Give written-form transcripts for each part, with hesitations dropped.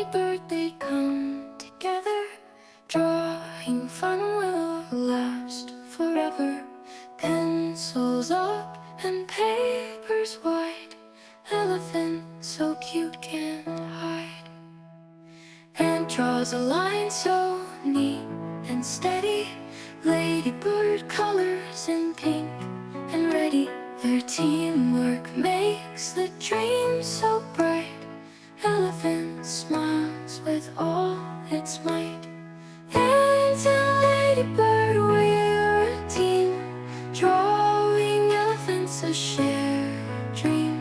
Ladybird, they come together. Drawing fun will last forever. Pencils up and papers wide. Elephant so cute can't hide. And draws a line so neat and steady. Ladybird colors in pink and ready. Their teamwork makes the dream so bright. Elephant smiles with all its might. And in Ladybird we're a team, drawing elephants a shared dream.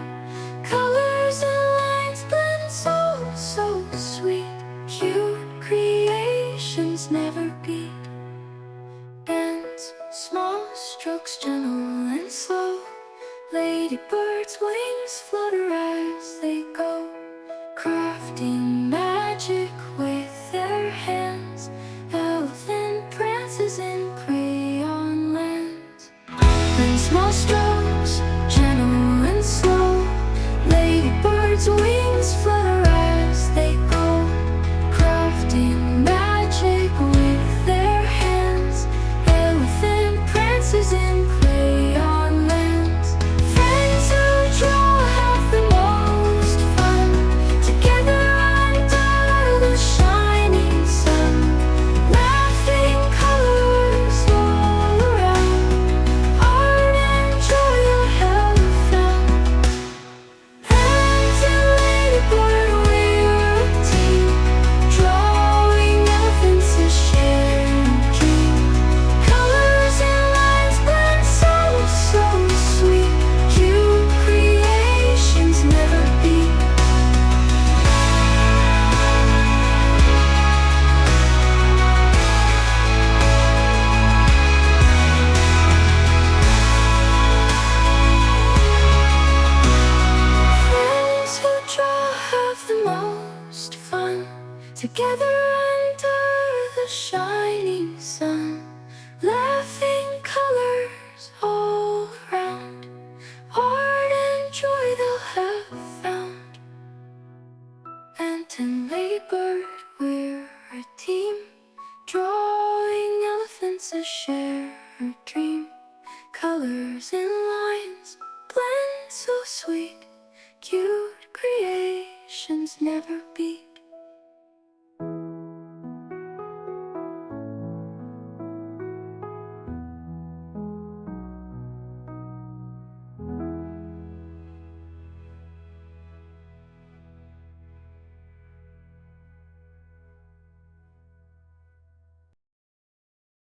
Colors and lines blend so, so sweet. Cute creations never beat. Bends, small strokes, gentle and slow. Ladybird's wings flutter as they go, crafting magic with their hands. Elephant prances in crayon lands. Then small strokes, gentle and slow. Ladybird's wings flutter as they go, crafting magic with their hands. Elephant prances in crayon lands. Friends who draw have the most fun, together under the shining sun. Laughing colors all around, art and joy you'll have found. And in Ladybird we're a team, drawing elephants a shared dream. Colors and lines blend so, so sweet. Cute creations never beat. Friends who draw have the most fun, together under the shining sun. Laughing colors all around, art and joy they'll have found. And in Ladybird we're a team, drawing elephants a shared dream. Colors and lines blend so sweet. Cute creations never beat.